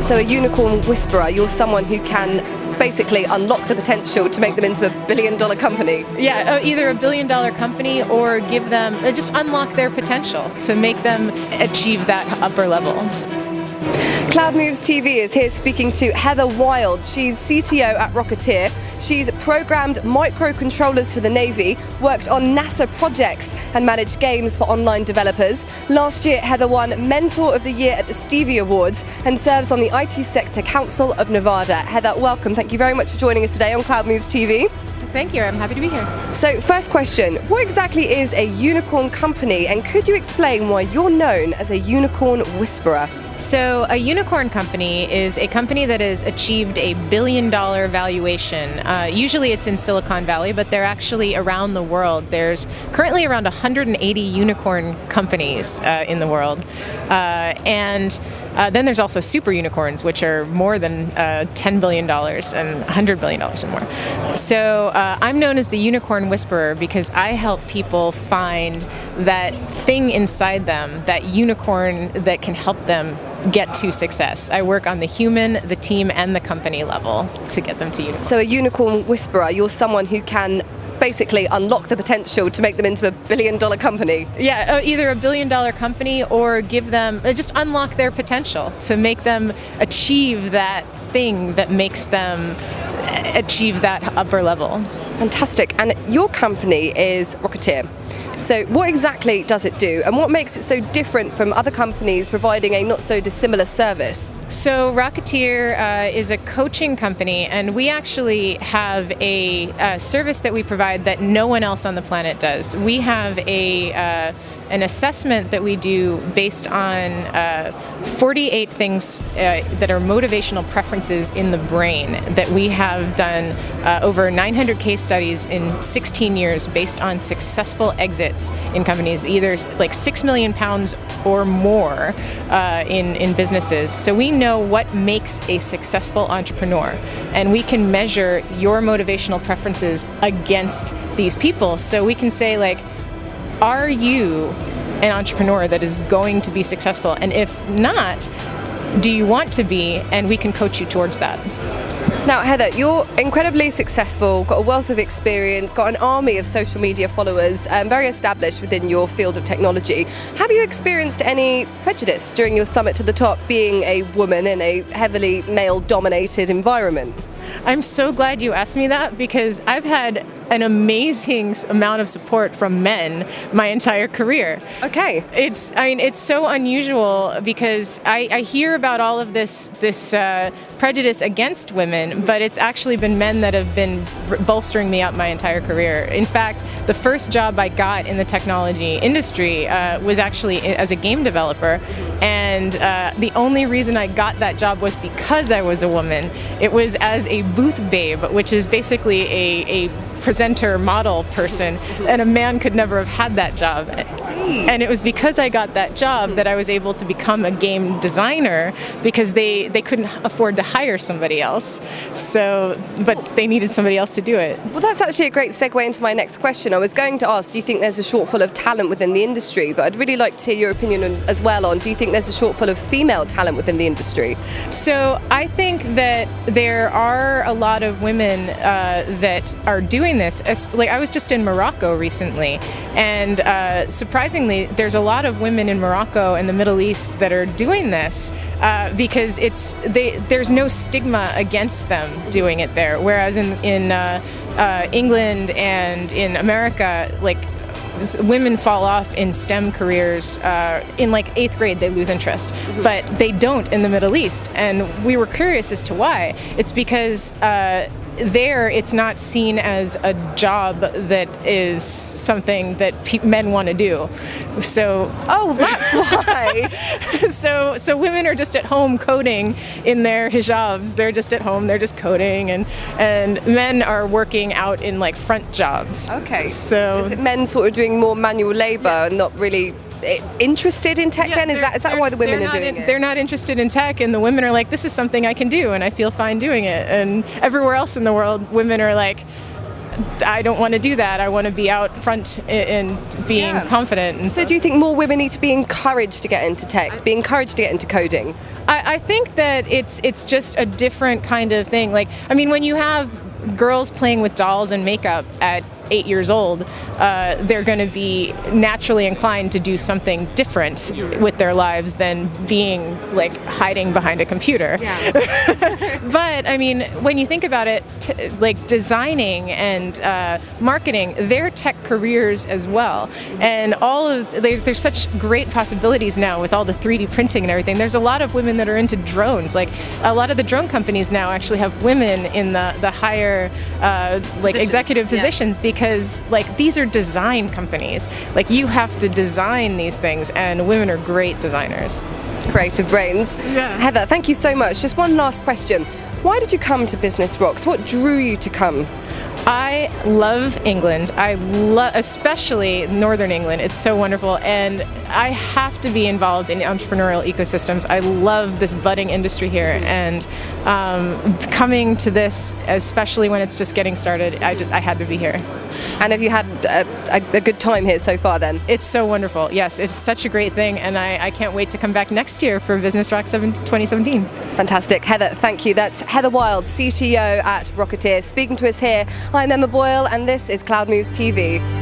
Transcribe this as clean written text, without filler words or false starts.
So a unicorn whisperer, you're someone who can basically unlock the potential to make them into a billion-dollar company. Yeah, either a billion-dollar company or give them, just unlock their potential to make them achieve that upper level. Cloud Moves TV is here speaking to Heather Wilde. She's CTO at ROCeteer. She's programmed microcontrollers for the Navy, worked on NASA projects and managed games for online developers. Last year, Heather won Mentor of the Year at the Stevie Awards and serves on the IT Sector Council of Nevada. Heather, welcome. Thank you very much for joining us today on Cloud Moves TV. Thank you. I'm happy to be here. So, first question, what exactly is a unicorn company, and could you explain why you're known as a unicorn whisperer? So a unicorn company is a company that has achieved a billion-dollar valuation. Usually it's in Silicon Valley, but they're actually around the world. There's currently around 180 unicorn companies in the world. And then there's also super unicorns, which are more than $10 billion and $100 billion and more. So I'm known as the unicorn whisperer because I help people find that thing inside them, that unicorn that can help them get to success. I work on the human, the team, and the company level to get them to unicorn. So a unicorn whisperer, you're someone who can basically unlock the potential to make them into a billion-dollar company. Yeah, either a billion-dollar company or give them, just unlock their potential to make them achieve that thing that makes them achieve that upper level. Fantastic. And your company is ROCeteer. So what exactly does it do, and what makes it so different from other companies providing a not so dissimilar service? So ROCeteer is a coaching company, and we actually have a service that we provide that no one else on the planet does. We have an assessment that we do based on 48 things that are motivational preferences in the brain that we have done over 900 case studies in 16 years based on successful exits in companies, either like £6 million or more in businesses. So we know what makes a successful entrepreneur, and we can measure your motivational preferences against these people. So we can say, like, are you an entrepreneur that is going to be successful? And if not, do you want to be? And we can coach you towards that. Now, Heather, you're incredibly successful, got a wealth of experience, got an army of social media followers, very established within your field of technology. Have you experienced any prejudice during your summit to the top, being a woman in a heavily male-dominated environment? I'm so glad you asked me that, because I've had an amazing amount of support from men my entire career. Okay. It's so unusual because I hear about all of this prejudice against women, but it's actually been men that have been bolstering me up my entire career. In fact, the first job I got in the technology industry was actually as a game developer, and the only reason I got that job was because I was a woman. It was as a booth babe, which is basically a presenter model person, and a man could never have had that job. And it was because I got that job that I was able to become a game designer, because they couldn't afford to hire somebody else. So, but they needed somebody else to do it. Well, that's actually a great segue into my next question. I was going to ask, do you think there's a shortfall of talent within the industry? But I'd really like to hear your opinion as well on, do you think there's a shortfall of female talent within the industry? So I think that there are a lot of women that are doing this. Like, I was just in Morocco recently, and surprisingly, there's a lot of women in Morocco and the Middle East that are doing this because there's no stigma against them doing it there. Whereas in England and in America, like, women fall off in STEM careers. In like 8th grade, they lose interest, but they don't in the Middle East. And we were curious as to why. It's because there it's not seen as a job that is something that men want to do. So that's why. so women are just at home coding in their hijabs. They're just at home, they're just coding, and men are working out in like front jobs. Okay. So is it men sort of doing more manual labor and not really interested in tech then? Is that why the women are doing it? They're not interested in tech, and the women are like, this is something I can do and I feel fine doing it. And everywhere else in the world, women are like, I don't want to do that. I want to be out front in being confident. And So do you think more women need to be encouraged to get into tech, be encouraged to get into coding? I think that it's just a different kind of thing. Like, I mean, when you have girls playing with dolls and makeup at 8 years old, they're going to be naturally inclined to do something different with their lives than being like hiding behind a computer. But I mean, when you think about it, like designing and marketing, they're tech careers as well. And there's such great possibilities now with all the 3D printing and everything. There's a lot of women that are into drones. Like a lot of the drone companies now actually have women in the higher executive positions, because like these are design companies. Like you have to design these things, and women are great designers. Creative brains. Heather, thank you so much. Just one last question. Why did you come to Business Rocks? What drew you to come? I love England. I love, especially Northern England. It's so wonderful, and I have to be involved in entrepreneurial ecosystems. I love this budding industry here, and coming to this, especially when it's just getting started, I had to be here. And have you had a good time here so far then? It's so wonderful. Yes, it's such a great thing, and I can't wait to come back next year for Business Rock 2017. Fantastic. Heather, thank you. That's Heather Wilde, CTO at ROCeteer, speaking to us here. I'm Emma Boyle, and this is Cloud Moves TV.